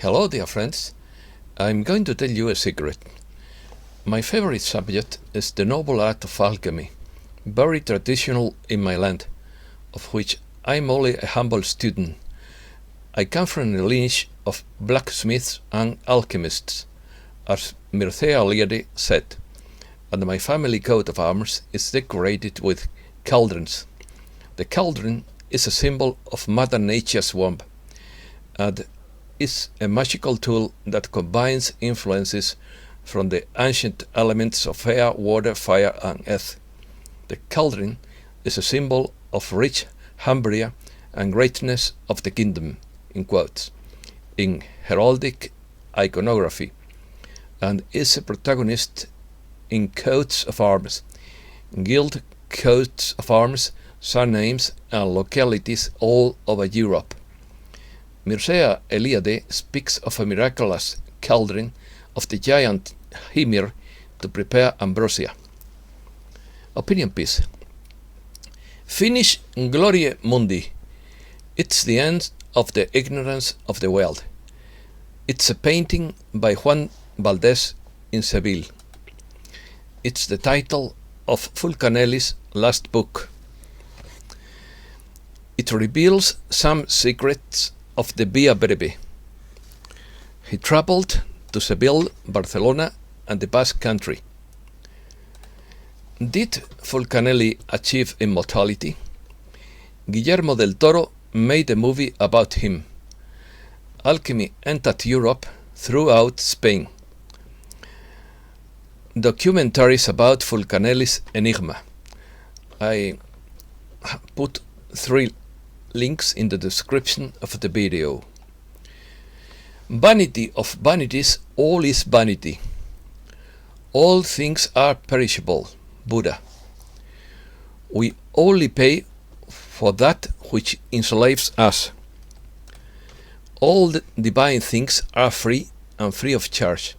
Hello, dear friends. I'm going to tell you a secret. My favorite subject is the noble art of alchemy, very traditional in my land, of which I'm only a humble student. I come from a lineage of blacksmiths and alchemists, as Mircea Eliade said, and my family coat of arms is decorated with cauldrons. The cauldron is a symbol of Mother Nature's womb, and is a magical tool that combines influences from the ancient elements of air, water, fire, and earth. The cauldron is a symbol of rich Hambria and greatness of the kingdom, in quotes, in heraldic iconography, and is a protagonist in coats of arms, gilt coats of arms, surnames, and localities all over Europe. Mircea Eliade speaks of a miraculous cauldron of the giant Hymir to prepare ambrosia. Opinion piece. Finis Gloriae Mundi. It's the end of the ignorance of the world. It's a painting by Juan Valdés in Seville. It's the title of Fulcanelli's last book. It reveals some secrets of the Via Breve. He traveled to Seville, Barcelona, and the Basque country. Did Fulcanelli achieve immortality? Guillermo del Toro made a movie about him. Alchemy entered Europe throughout Spain. Documentaries about Fulcanelli's enigma. I put 3 links in the description of the video. Vanity of vanities, all is vanity. All things are perishable. Buddha. We only pay for that which enslaves us. All the divine things are free and free of charge.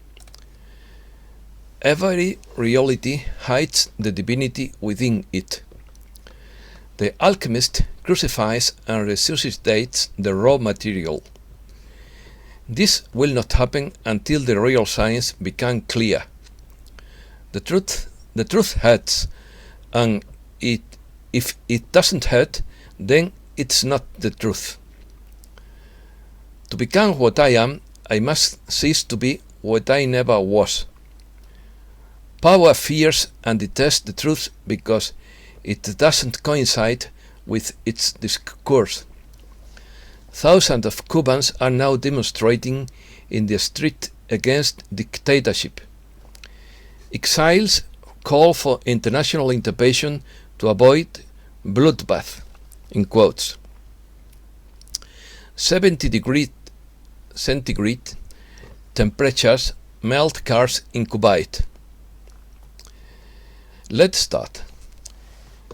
Every reality hides the divinity within it. The alchemist crucifies and resuscitates the raw material. This will not happen until the real science becomes clear. The truth hurts, and if it doesn't hurt, then it's not the truth. To become what I am, I must cease to be what I never was. Power fears and detests the truth because it doesn't coincide with its discourse. Thousands of Cubans are now demonstrating in the street against dictatorship. Exiles call for international intervention to avoid bloodbath, in quotes. 70 degrees centigrade temperatures melt cars in Kuwait. Let's start.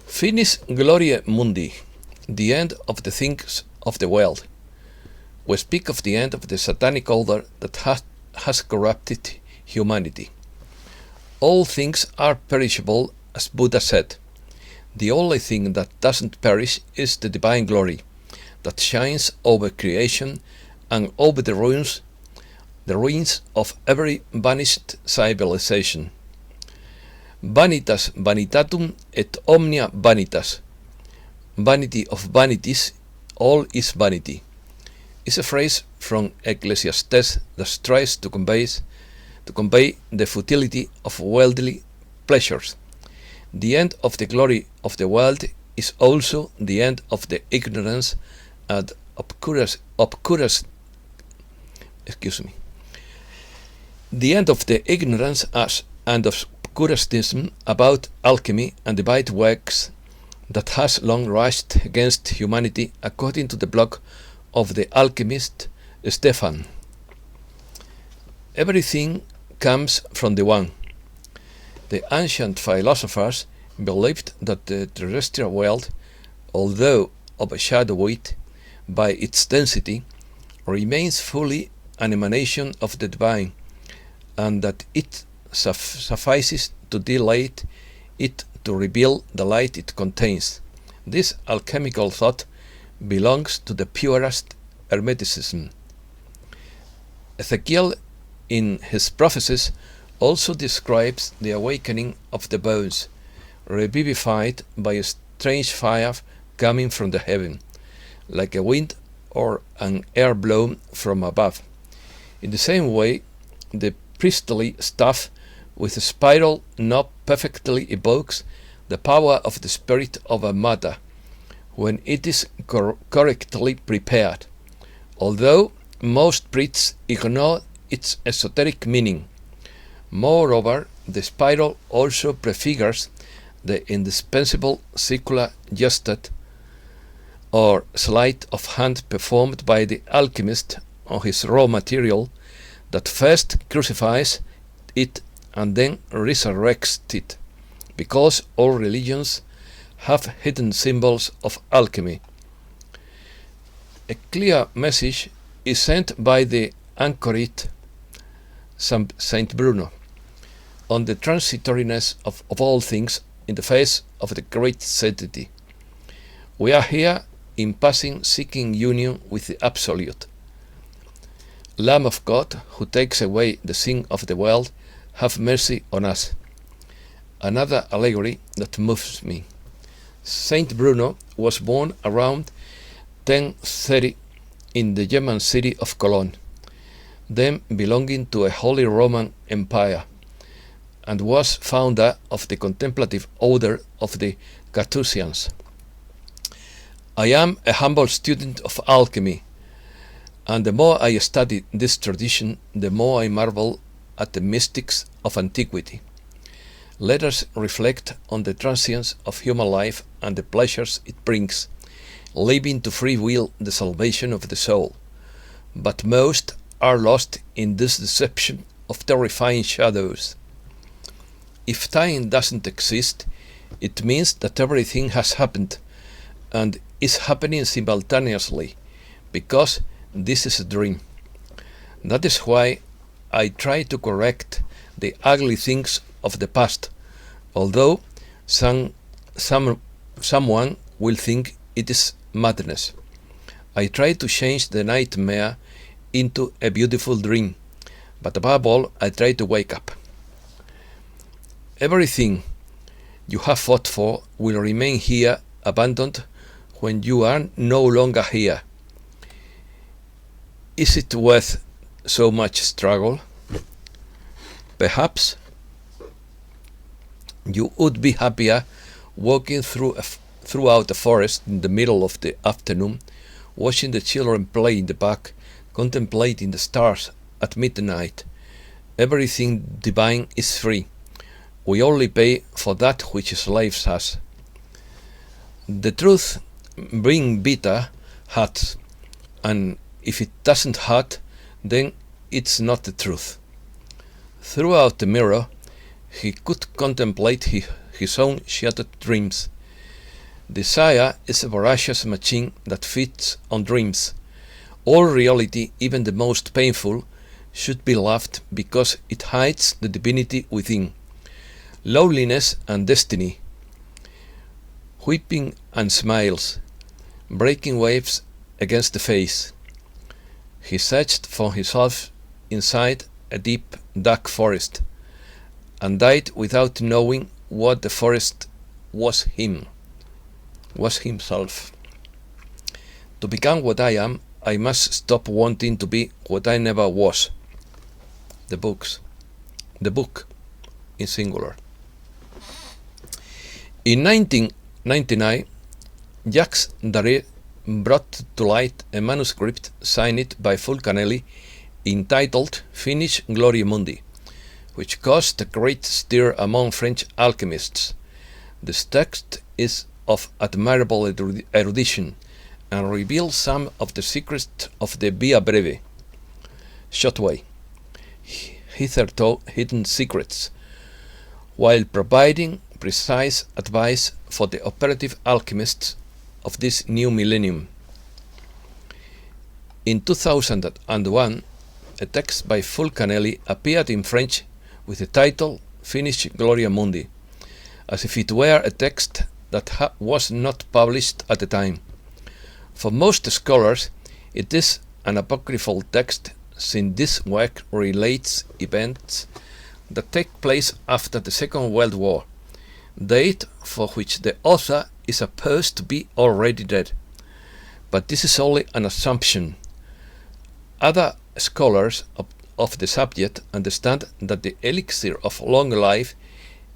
Finis Gloriae Mundi, the end of the things of the world. We speak of the end of the satanic order that has corrupted humanity. All things are perishable, as Buddha said. The only thing that doesn't perish is the divine glory that shines over creation and over the ruins of every vanished civilization. Vanitas vanitatum et omnia vanitas. Vanity of vanities, all is vanity, is a phrase from Ecclesiastes that tries to convey the futility of worldly pleasures. The end of the glory of the world is also the end of the ignorance and the end of the ignorance and obscurantism about alchemy and the bite works that has long raged against humanity, according to the blog of the alchemist Stefan. Everything comes from the One. The ancient philosophers believed that the terrestrial world, although overshadowed by its density, remains fully an emanation of the divine, and that it suffices to dilate it to reveal the light it contains. This alchemical thought belongs to the purest Hermeticism. Ezekiel, in his prophecies, also describes the awakening of the bones, revivified by a strange fire coming from the heaven, like a wind or an air blown from above. In the same way, the priestly staff with a spiral knob perfectly evokes the power of the spirit of a matter when it is correctly prepared, although most priests ignore its esoteric meaning. Moreover, the spiral also prefigures the indispensable circular gesture or sleight of hand performed by the alchemist on his raw material that first crucifies it and then resurrects it, because all religions have hidden symbols of alchemy. A clear message is sent by the anchorite Saint Bruno on the transitoriness of all things in the face of the great sanctity. We are here in passing, seeking union with the Absolute. Lamb of God, who takes away the sin of the world, have mercy on us. Another allegory that moves me. Saint Bruno was born around 1030 in the German city of Cologne, then belonging to a Holy Roman Empire, and was founder of the contemplative order of the Carthusians. I am a humble student of alchemy, and the more I study this tradition, the more I marvel at the mystics of antiquity. Let us reflect on the transience of human life and the pleasures it brings, leaving to free will the salvation of the soul. But most are lost in this deception of terrifying shadows. If time doesn't exist, it means that everything has happened and is happening simultaneously, because this is a dream. That is why I try to correct the ugly things of the past, although someone will think it is madness. I try to change the nightmare into a beautiful dream, but above all, I try to wake up. Everything you have fought for will remain here abandoned when you are no longer here. Is it worth so much struggle? Perhaps you would be happier walking throughout the forest in the middle of the afternoon, watching the children play in the park, contemplating the stars at midnight. Everything divine is free. We only pay for that which slaves us. The truth, being bitter, hurts, and if it doesn't hurt, then it's not the truth. Throughout the mirror, he could contemplate his own shattered dreams. Desire is a voracious machine that feeds on dreams. All reality, even the most painful, should be loved because it hides the divinity within. Loneliness and destiny, weeping and smiles, breaking waves against the face. He searched for himself inside a deep, dark forest, and died without knowing what the forest was himself. To become what I am, I must stop wanting to be what I never was. The book in singular. In 1999, Jacques Darrier brought to light a manuscript signed by Fulcanelli entitled Finis Gloria Mundi, which caused a great stir among French alchemists. This text is of admirable erudition and reveals some of the secrets of the Via Breve, short way, hitherto hidden secrets, while providing precise advice for the operative alchemists of this new millennium. In 2001, a text by Fulcanelli appeared in French with the title Finis Gloria Mundi, as if it were a text that was not published at the time. For most scholars, it is an apocryphal text since this work relates events that take place after the Second World War, date for which the author is supposed to be already dead. But this is only an assumption. Other scholars of the subject understand that the elixir of long life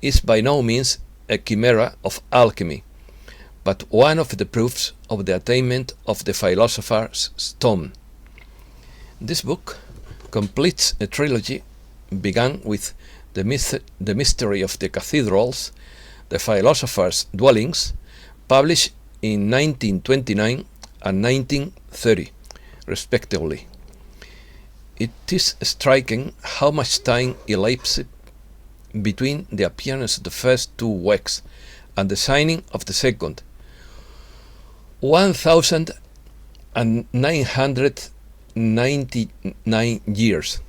is by no means a chimera of alchemy, but one of the proofs of the attainment of the philosopher's stone. This book completes a trilogy begun with the mystery of the cathedrals, the philosopher's dwellings, published in 1929 and 1930, respectively. It is striking how much time elapsed between the appearance of the first two works and the signing of the second. 1,999 years,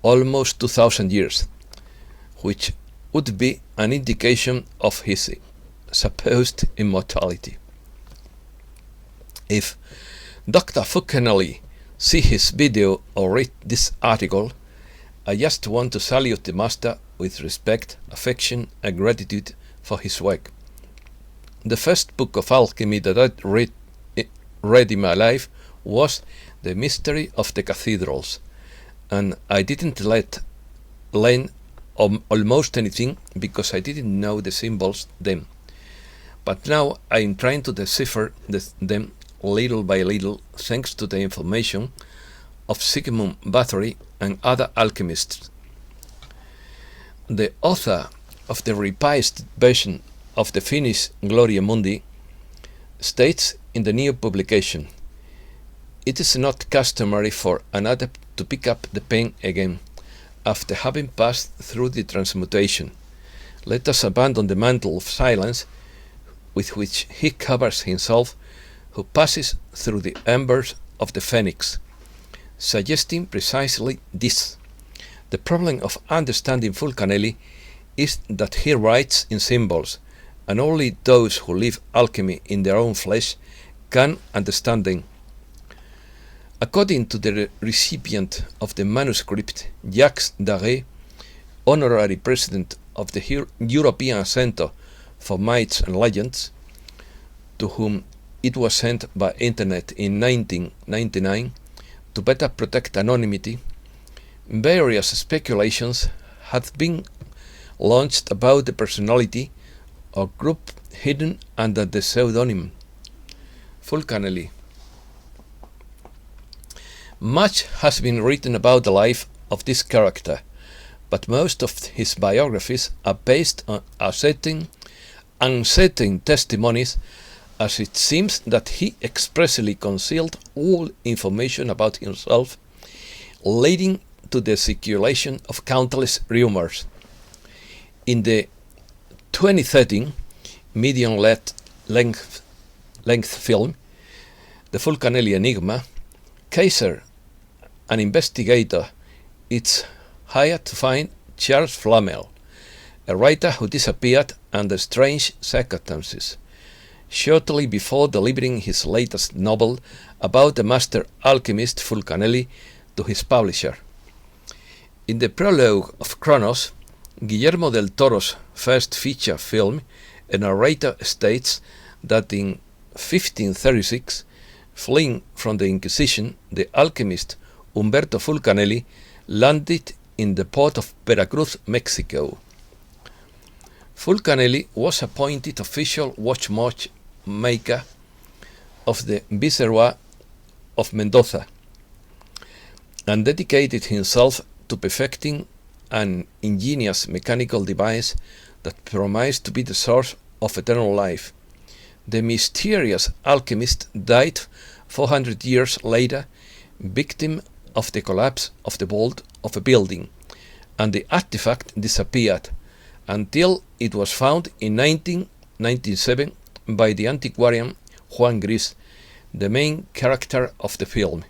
almost 2,000 years, which would be an indication of his supposed immortality. If Dr. Fulcanelli see his video or read this article, I just want to salute the master with respect, affection, and gratitude for his work. The first book of alchemy that I read in my life was The Mystery of the Cathedrals, and I didn't learn almost anything because I didn't know the symbols then. But now I am trying to decipher them little by little, thanks to the information of Sigmund Bathory and other alchemists. The author of the revised version of the Finis Gloriae Mundi states in the new publication, "It is not customary for an adept to pick up the pen again after having passed through the transmutation. Let us abandon the mantle of silence with which he covers himself who passes through the embers of the phoenix," suggesting precisely this. The problem of understanding Fulcanelli is that he writes in symbols, and only those who live alchemy in their own flesh can understand them. According to the recipient of the manuscript, Jacques Darré, honorary president of the European Center for Myths and Legends, to whom it was sent by internet in 1999 to better protect anonymity, various speculations have been launched about the personality or group hidden under the pseudonym Fulcanelli. Much has been written about the life of this character, but most of his biographies are based on uncertain testimonies, as it seems that he expressly concealed all information about himself, leading to the circulation of countless rumors. In the 2013 medium-length film, The Fulcanelli Enigma, Kaiser, an investigator, is hired to find Charles Flamel, a writer who disappeared under strange circumstances, shortly before delivering his latest novel about the master alchemist Fulcanelli to his publisher. In the prologue of Chronos, Guillermo del Toro's first feature film, a narrator states that in 1536, fleeing from the Inquisition, the alchemist Humberto Fulcanelli landed in the port of Veracruz, Mexico. Fulcanelli was appointed official watchmaker of the Viceroy of Mendoza and dedicated himself to perfecting an ingenious mechanical device that promised to be the source of eternal life. The mysterious alchemist died 400 years later, victim of the collapse of the vault of a building, and the artifact disappeared until it was found in 1997 by the antiquarian Juan Valdés, the main character of the film.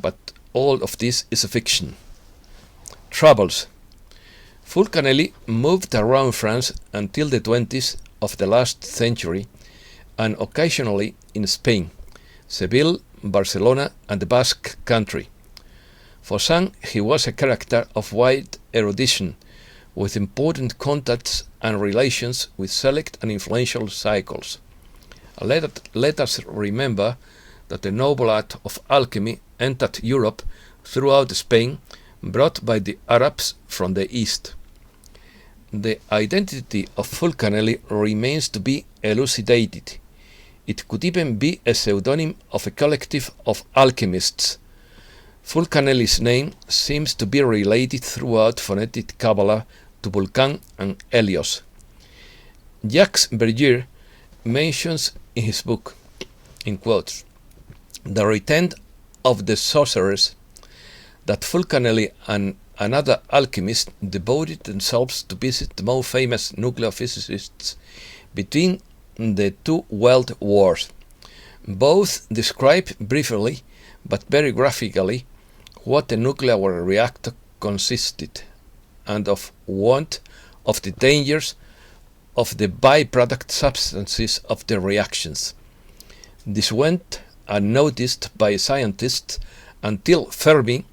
But all of this is a fiction. Travels. Fulcanelli moved around France until the 20s of the last century, and occasionally in Spain, Seville, Barcelona, and the Basque country. For some, he was a character of wide erudition, with important contacts and relations with select and influential cycles. Let us remember that the noble art of alchemy entered Europe throughout Spain, brought by the Arabs from the east. The identity of Fulcanelli remains to be elucidated. It could even be a pseudonym of a collective of alchemists. Fulcanelli's name seems to be related throughout phonetic Kabbalah to Vulcan and Helios. Jacques Bergier mentions in his book, in quotes, "The return of the sorcerers," that Fulcanelli and another alchemist devoted themselves to visit the most famous nuclear physicists between the two world wars. Both describe briefly, but very graphically, what a nuclear reactor consisted, and of what of the dangers of the byproduct substances of the reactions. This went unnoticed by scientists until Fermi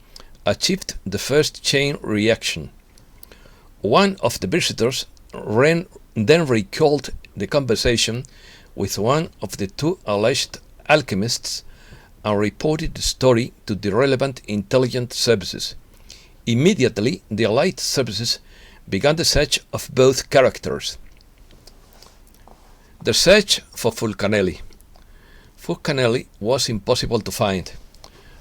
achieved the first chain reaction. One of the visitors then recalled the conversation with one of the two alleged alchemists and reported the story to the relevant intelligence services. Immediately, the Allied services began the search of both characters. The search for Fulcanelli. Fulcanelli was impossible to find.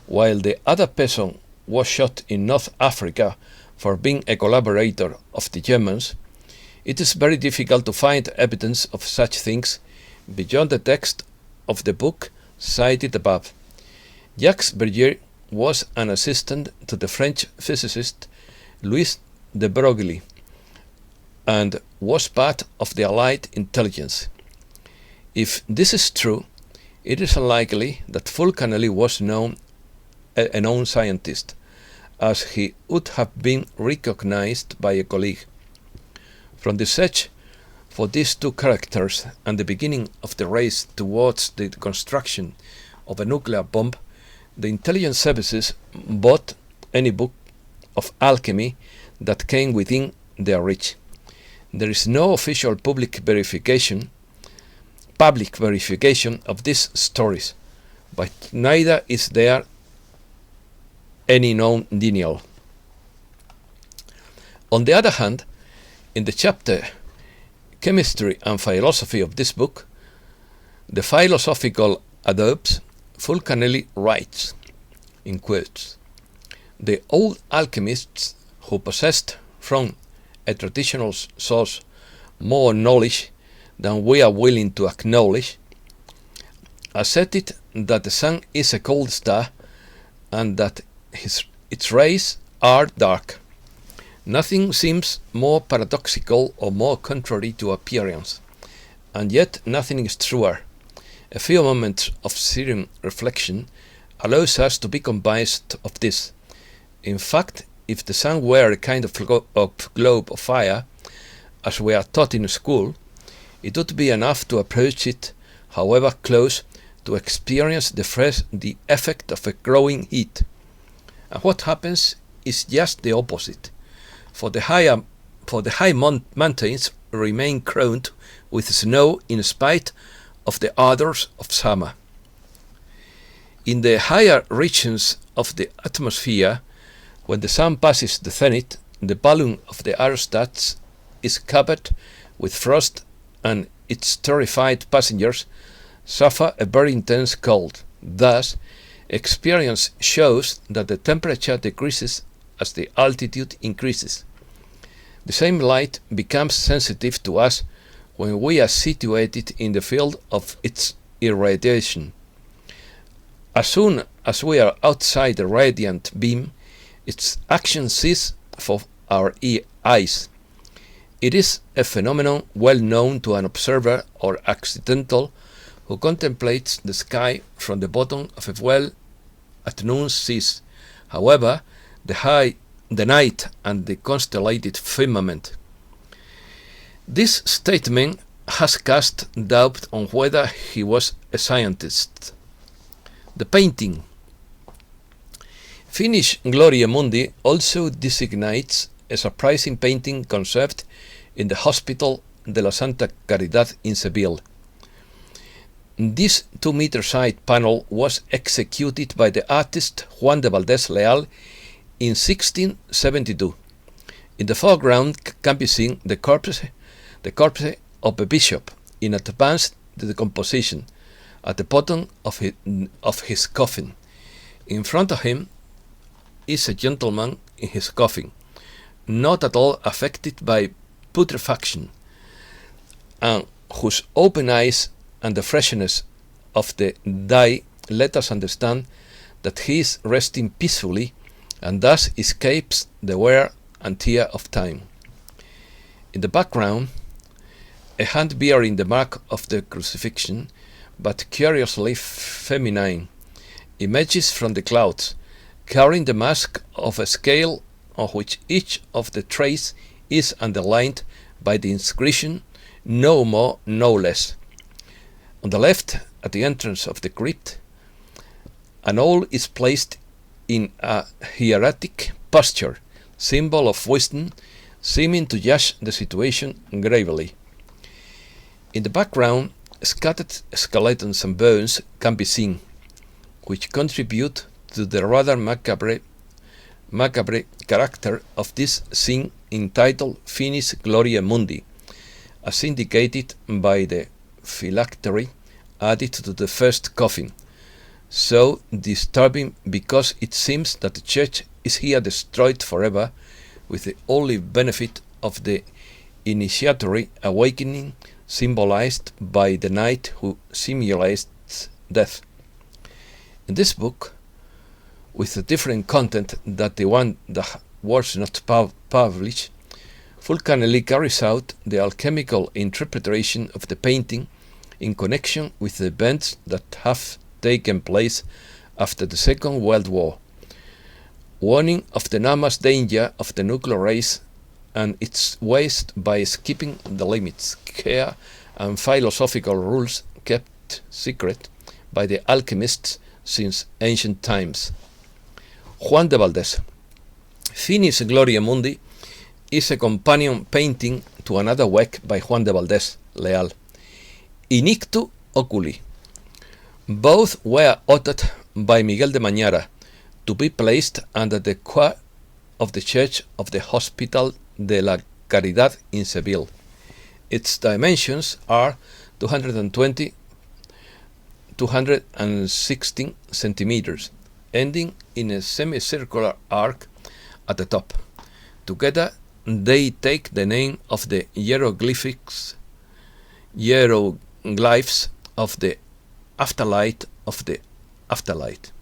While the other person was shot in North Africa for being a collaborator of the Germans, it is very difficult to find evidence of such things beyond the text of the book cited above. Jacques Bergier was an assistant to the French physicist Louis de Broglie and was part of the Allied intelligence. If this is true, it is unlikely that Fulcanelli was a known scientist, as he would have been recognized by a colleague. From the search for these two characters and the beginning of the race towards the construction of a nuclear bomb, the intelligence services bought any book of alchemy that came within their reach. There is no official public verification of these stories, but neither is there any known denial. On the other hand, in the chapter Chemistry and Philosophy of this book, the philosophical adverbs, Fulcanelli writes, in quotes, "The old alchemists who possessed from a traditional source more knowledge than we are willing to acknowledge, asserted that the sun is a cold star and that its rays are dark. Nothing seems more paradoxical or more contrary to appearance, and yet nothing is truer. A few moments of serene reflection allows us to be convinced of this. In fact, if the sun were a kind of globe of fire, as we are taught in school, it would be enough to approach it, however close, to experience the effect of a growing heat. And what happens is just the opposite, for the high mountains remain crowned with snow in spite of the ardors of summer. In the higher regions of the atmosphere, when the sun passes the zenith, the balloon of the aerostats is covered with frost, and its terrified passengers suffer a very intense cold. Thus, experience shows that the temperature decreases as the altitude increases. The same light becomes sensitive to us when we are situated in the field of its irradiation. As soon as we are outside the radiant beam, its action ceases for our eyes. It is a phenomenon well known to an observer or accidental who contemplates the sky from the bottom of a well at noon sees, however, the night and the constellated firmament. This statement has cast doubt on whether he was a scientist. The painting. Finnish Gloriae Mundi also designates a surprising painting conceived in the Hospital de la Santa Caridad in Seville. This 2-meter side panel was executed by the artist Juan de Valdés Leal in 1672. In the foreground can be seen the corpse of a bishop in advanced decomposition at the bottom of his coffin. In front of him is a gentleman in his coffin, not at all affected by putrefaction, and whose open eyes and the freshness of the dye let us understand that he is resting peacefully and thus escapes the wear and tear of time. In the background, a hand bearing the mark of the crucifixion, but curiously feminine, emerges from the clouds, carrying the mask of a scale on which each of the traits is underlined by the inscription "No more, no less." On the left, at the entrance of the crypt, an owl is placed in a hieratic posture, symbol of wisdom, seeming to judge the situation gravely. In the background, scattered skeletons and bones can be seen, which contribute to the rather macabre character of this scene entitled Finis Gloriae Mundi, as indicated by the phylactery added to the first coffin, so disturbing because it seems that the church is here destroyed forever, with the only benefit of the initiatory awakening symbolized by the knight who simulates death. In this book, with a different content than the one that was not published, Fulcanelli carries out the alchemical interpretation of the painting in connection with the events that have taken place after the Second World War, warning of the enormous danger of the nuclear race and its waste by skipping the limits, care, and philosophical rules kept secret by the alchemists since ancient times. Juan de Valdés. Finis Gloriae Mundi is a companion painting to another work by Juan de Valdés Leal, Inictu Oculi. Both were authored by Miguel de Mañara to be placed under the choir of the Church of the Hospital de la Caridad in Seville. Its dimensions are 216 centimeters, ending in a semicircular arc at the top. Together, they take the name of the hieroglyphs of the afterlife of the afterlife.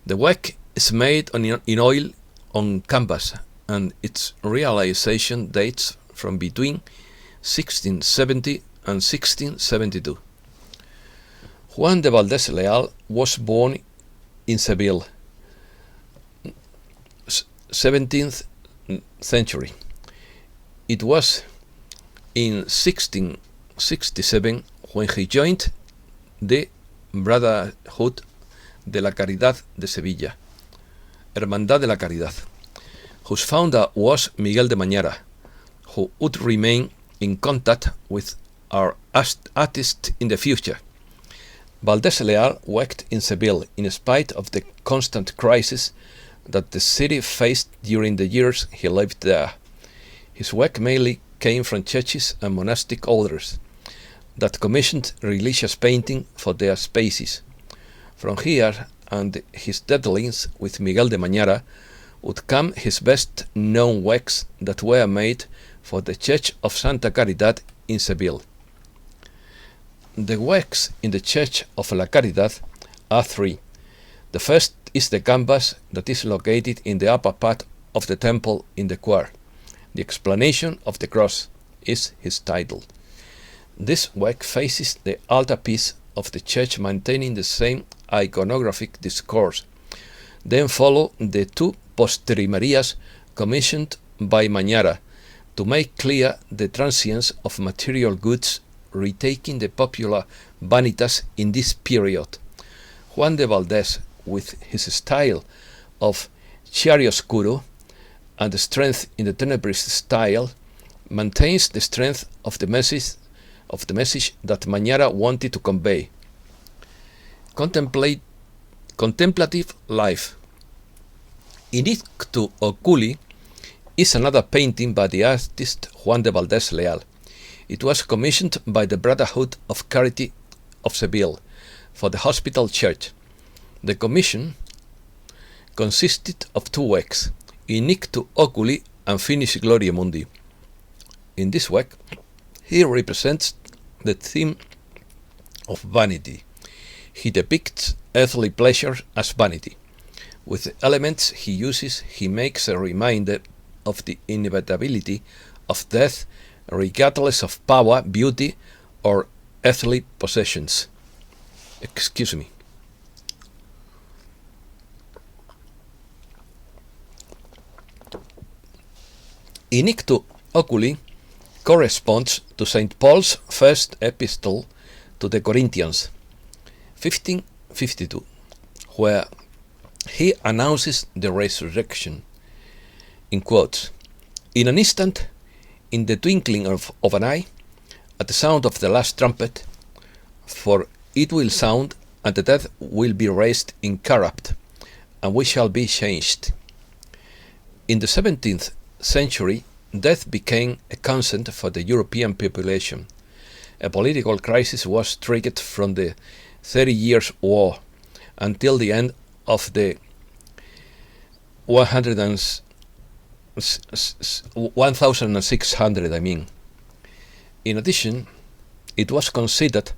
The work is made in oil on canvas, and its realization dates from between 1670 and 1672. Juan de Valdés Leal was born in Seville, 17th century. It was in 1667 when he joined the Brotherhood de la Caridad de Sevilla, Hermandad de la Caridad, whose founder was Miguel de Mañara, who would remain in contact with our artist in the future. Valdés Leal worked in Seville in spite of the constant crisis that the city faced during the years he lived there. His work mainly came from churches and monastic orders that commissioned religious painting for their spaces. From here and his dealings with Miguel de Mañara would come his best known works that were made for the Church of Santa Caridad in Seville. The works in the Church of La Caridad are three. The first is the canvas that is located in the upper part of the temple in the choir. The explanation of the cross is his title. This work faces the altarpiece of the church, maintaining the same iconographic discourse. Then follow the two Posterimarias commissioned by Mañara to make clear the transience of material goods, retaking the popular vanitas in this period, Juan de Valdés, with his style of chiaroscuro and the strength in the tenebrous style, maintains the strength of the message that Mañara wanted to convey. Contemplative life. Inictu Oculi is another painting by the artist Juan de Valdés Leal. It was commissioned by the Brotherhood of Charity of Seville for the Hospital Church. The commission consisted of two works, Inictu Oculi and Finis Gloriae Mundi. In this work, he represents the theme of vanity. He depicts earthly pleasure as vanity. With the elements he uses, he makes a reminder of the inevitability of death, regardless of power, beauty, or earthly possessions. Excuse me. Inictu Oculi corresponds to St. Paul's first epistle to the Corinthians, 1552, where he announces the resurrection. In quotes, "In an instant, in the twinkling of an eye, at the sound of the last trumpet, for it will sound, and the dead will be raised incorrupt, and we shall be changed." In the 17th century, death became a constant for the European population. A political crisis was triggered from the 30 Years' War until the end of the 1600. In addition, it was considered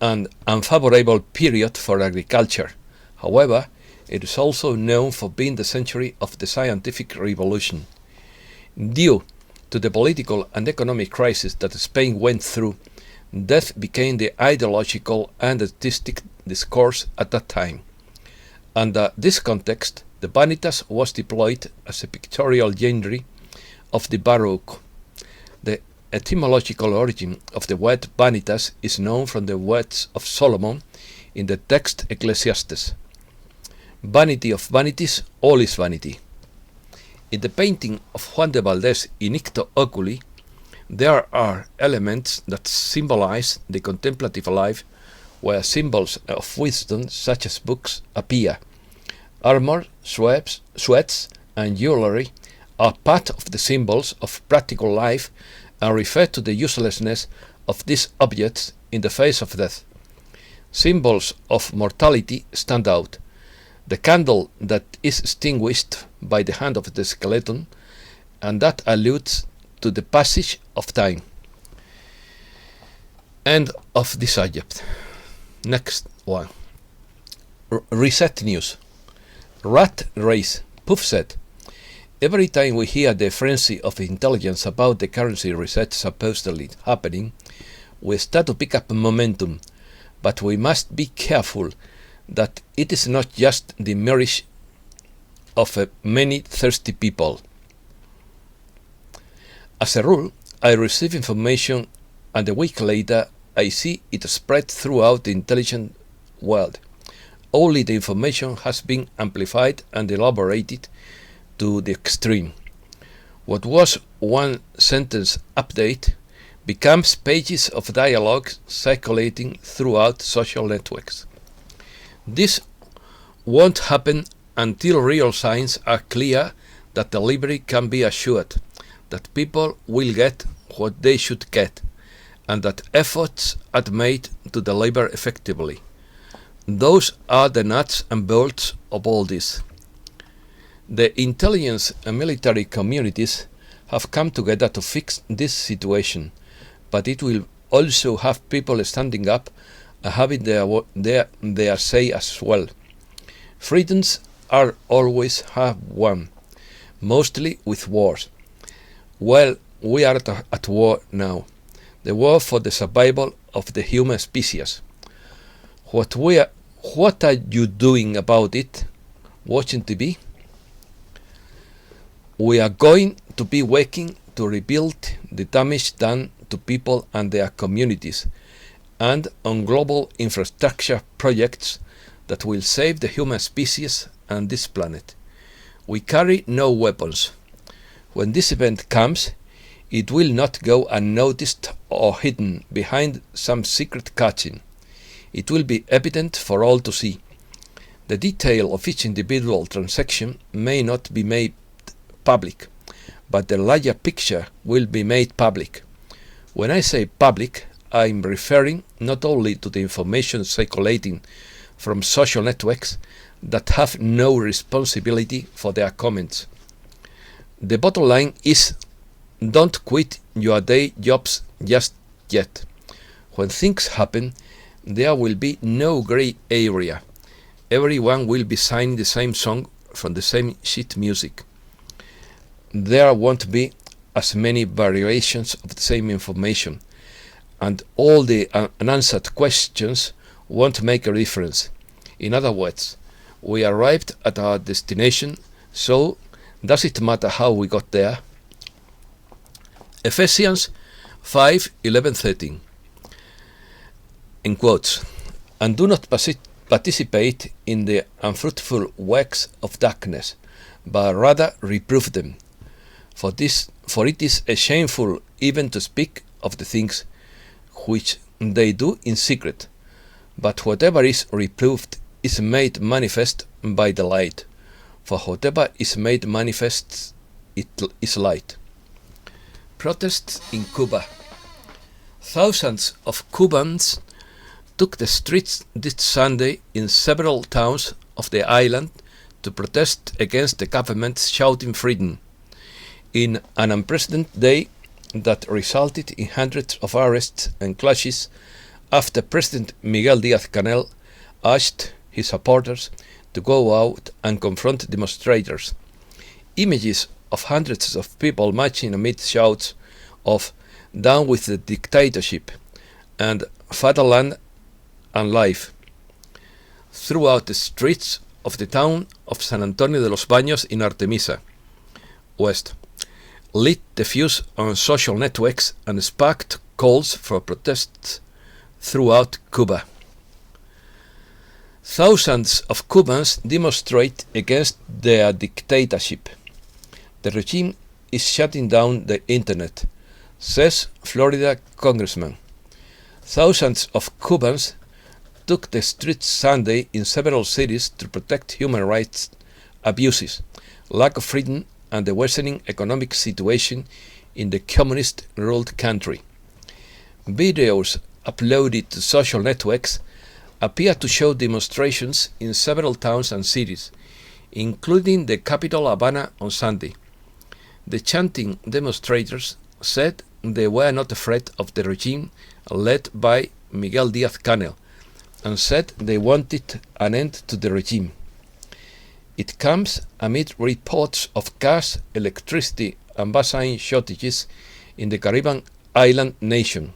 an unfavorable period for agriculture. However, it is also known for being the century of the scientific revolution. Due to the political and economic crisis that Spain went through, death became the ideological and artistic discourse at that time. Under this context, the vanitas was deployed as a pictorial genre of the Baroque. The etymological origin of the word vanitas is known from the words of Solomon in the text Ecclesiastes. Vanity of vanities, all is vanity. In the painting of Juan de Valdés Inictu Oculi, there are elements that symbolize the contemplative life, where symbols of wisdom such as books appear. Armor, sweats, and jewelry are part of the symbols of practical life and refer to the uselessness of these objects in the face of death. Symbols of mortality stand out. The candle that is extinguished by the hand of the skeleton, and that alludes to the passage of time. End of the subject. Next one. Reset news. Rat race. Puff said, "Every time we hear the frenzy of intelligence about the currency reset supposedly happening, we start to pick up momentum, but we must be careful that it is not just the mirage of many thirsty people. As a rule, I receive information and a week later I see it spread throughout the intelligent world. Only the information has been amplified and elaborated to the extreme. What was one sentence update becomes pages of dialogue circulating throughout social networks. This won't happen until real signs are clear that delivery can be assured, that people will get what they should get, and that efforts are made to deliver effectively. Those are the nuts and bolts of all this. The intelligence and military communities have come together to fix this situation, but it will also have people standing up and having their say as well. Freedoms are always have won, mostly with wars. Well, we are at war now. The war for the survival of the human species. What are you doing about it? Watching TV? We are going to be working to rebuild the damage done to people and their communities, and on global infrastructure projects that will save the human species and this planet. We carry no weapons. When this event comes, it will not go unnoticed or hidden behind some secret cutting. It will be evident for all to see. The detail of each individual transaction may not be made public, but the larger picture will be made public. When I say public, I am referring not only to the information circulating from social networks that have no responsibility for their comments. The bottom line is, don't quit your day jobs just yet. When things happen, there will be no grey area. Everyone will be singing the same song from the same sheet music. There won't be as many variations of the same information, and all the unanswered questions won't make a difference. In other words, we arrived at our destination, so does it matter how we got there? Ephesians 5:11-13. In quotes, and do not participate in the unfruitful works of darkness, but rather reprove them. For it is shameful even to speak of the things which they do in secret. But whatever is reproved is made manifest by the light. For whatever is made manifest, it is light. Protests in Cuba. Thousands of Cubans took the streets this Sunday in several towns of the island to protest against the government, shouting freedom, in an unprecedented day that resulted in hundreds of arrests and clashes after President Miguel Díaz-Canel asked his supporters to go out and confront demonstrators. Images of hundreds of people marching amid shouts of "Down with the dictatorship" and "Fatherland and life" throughout the streets of the town of San Antonio de los Baños in Artemisa, West, lit the fuse on social networks and sparked calls for protests throughout Cuba. Thousands of Cubans demonstrate against their dictatorship. The regime is shutting down the internet, says Florida congressman. Thousands of Cubans took the streets Sunday in several cities to protest human rights abuses, lack of freedom, and the worsening economic situation in the communist-ruled country. Videos uploaded to social networks appear to show demonstrations in several towns and cities, including the capital Havana on Sunday. The chanting demonstrators said they were not afraid of the regime led by Miguel Díaz-Canel, and said they wanted an end to the regime. It comes amid reports of gas, electricity, and vaccine shortages in the Caribbean island nation.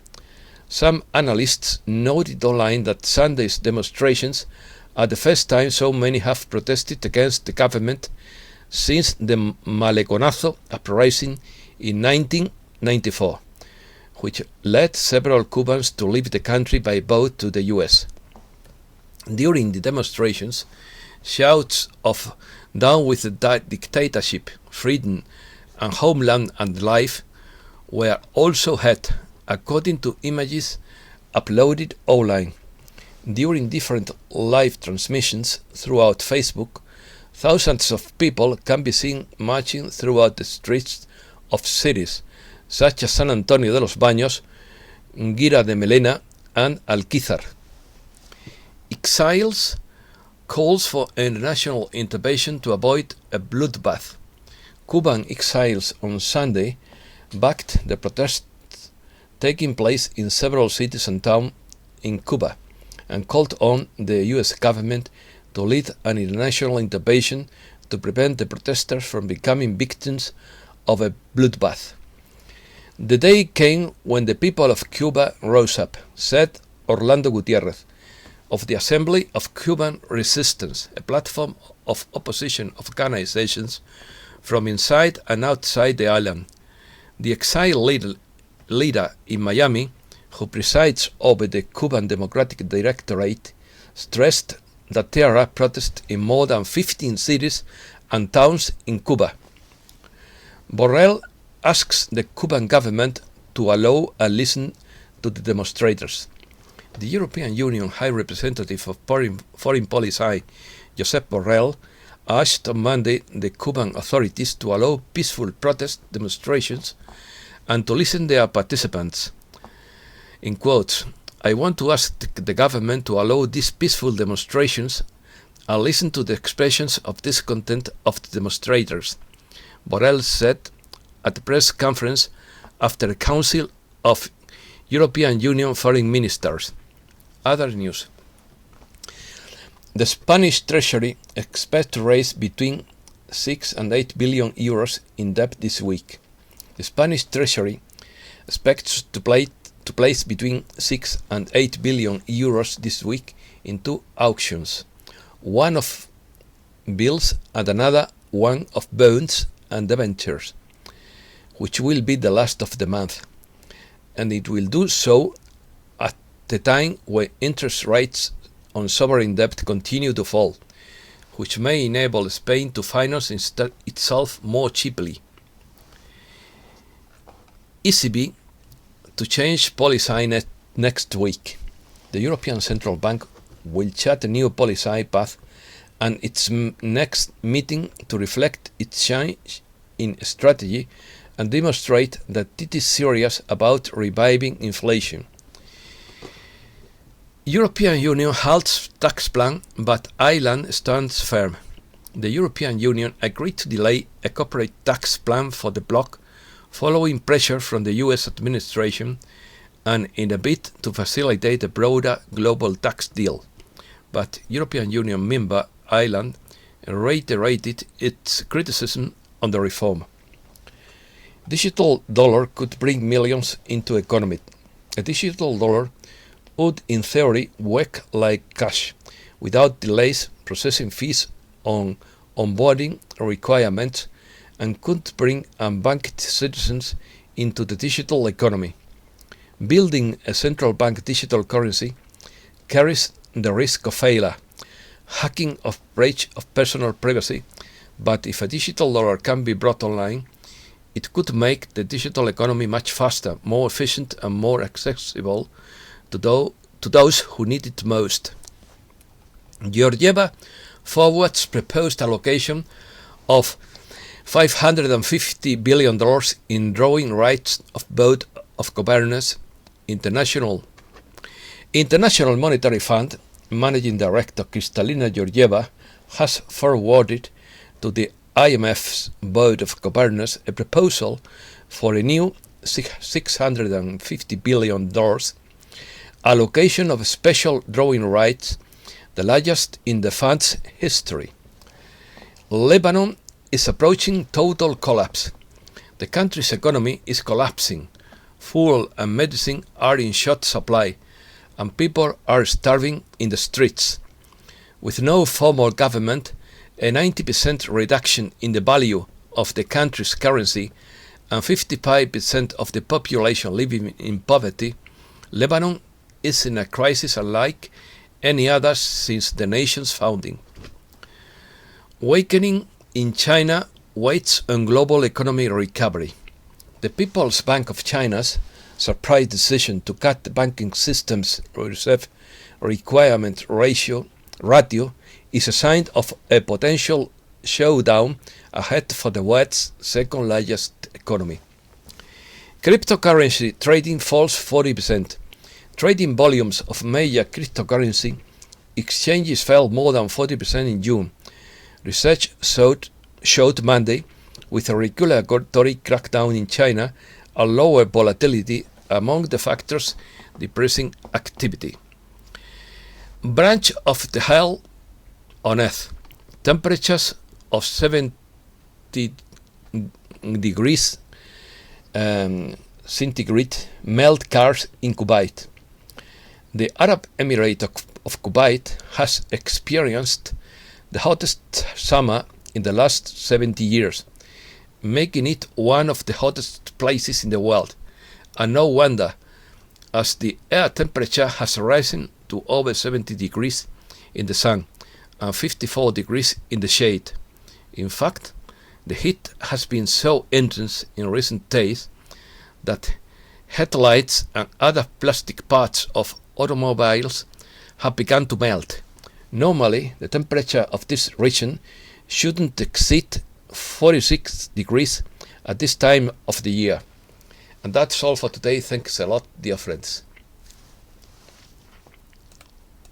Some analysts noted online that Sunday's demonstrations are the first time so many have protested against the government since the Maleconazo uprising in 1994, which led several Cubans to leave the country by boat to the US. During the demonstrations, shouts of "Down with the dictatorship, freedom, and homeland and life" were also heard, according to images uploaded online. During different live transmissions throughout Facebook, thousands of people can be seen marching throughout the streets of cities such as San Antonio de los Baños, Guira de Melena, and Alquizar. Exiles calls for international intervention to avoid a bloodbath. Cuban exiles on Sunday backed the protests taking place in several cities and towns in Cuba, and called on the US government to lead an international intervention to prevent the protesters from becoming victims of a bloodbath. The day came when the people of Cuba rose up, said Orlando Gutierrez, of the Assembly of Cuban Resistance, a platform of opposition organizations from inside and outside the island. The exile leader in Miami, who presides over the Cuban Democratic Directorate, stressed that there are protests in more than 15 cities and towns in Cuba. Borrell asks the Cuban government to allow and listen to the demonstrators. The European Union High Representative of Foreign Policy, Josep Borrell, asked on Monday the Cuban authorities to allow peaceful protest demonstrations and to listen to their participants. In quotes, "I want to ask the government to allow these peaceful demonstrations and listen to the expressions of discontent of the demonstrators," Borrell said at a press conference after a Council of European Union Foreign Ministers. Other news. The Spanish Treasury expects to raise between 6 and 8 billion euros in debt this week. The Spanish Treasury expects to place between 6 and 8 billion euros this week in two auctions, one of bills and another one of bonds and debentures, which will be the last of the month, and it will do so at the time when interest rates on sovereign debt continue to fall, which may enable Spain to finance itself more cheaply. ECB to change policy next week. The European Central Bank will chart a new policy path and its next meeting to reflect its change in strategy and demonstrate that it is serious about reviving inflation. European Union halts tax plan, but Ireland stands firm. The European Union agreed to delay a corporate tax plan for the bloc following pressure from the US administration and in a bid to facilitate a broader global tax deal. But European Union member Ireland reiterated its criticism on the reform. Digital dollar could bring millions into economy. A digital dollar would in theory work like cash, without delays, processing fees on onboarding requirements, and could bring unbanked citizens into the digital economy. Building a central bank digital currency carries the risk of failure, hacking or breach of personal privacy, but if a digital dollar can be brought online, it could make the digital economy much faster, more efficient and more accessible to those who need it most. Georgieva forwards proposed allocation of $550 billion in drawing rights of board of governors. International Monetary Fund Managing Director Kristalina Georgieva has forwarded to the IMF's Board of Governors a proposal for a new $650 billion allocation of special drawing rights, the largest in the fund's history. Lebanon is approaching total collapse. The country's economy is collapsing. Fuel and medicine are in short supply, and people are starving in the streets. With no formal government, a 90% reduction in the value of the country's currency, and 55% of the population living in poverty, Lebanon is in a crisis unlike any other since the nation's founding. Awakening in China waits on global economic recovery. The People's Bank of China's surprise decision to cut the banking system's reserve requirement ratio is a sign of a potential showdown ahead for the world's second largest economy. Cryptocurrency trading falls 40%. Trading volumes of major cryptocurrency exchanges fell more than 40% in June. Research showed Monday, with a regulatory crackdown in China and lower volatility among the factors depressing activity. Branch of the hell on Earth. Temperatures of 70 degrees centigrade melt cars in Kuwait. The Arab Emirate of Kuwait has experienced the hottest summer in the last 70 years, making it one of the hottest places in the world, and no wonder, as the air temperature has risen to over 70 degrees in the sun, and 54 degrees in the shade. In fact, the heat has been so intense in recent days that headlights and other plastic parts of automobiles have begun to melt. Normally, the temperature of this region shouldn't exceed 46 degrees at this time of the year. And that's all for today. Thanks a lot, dear friends.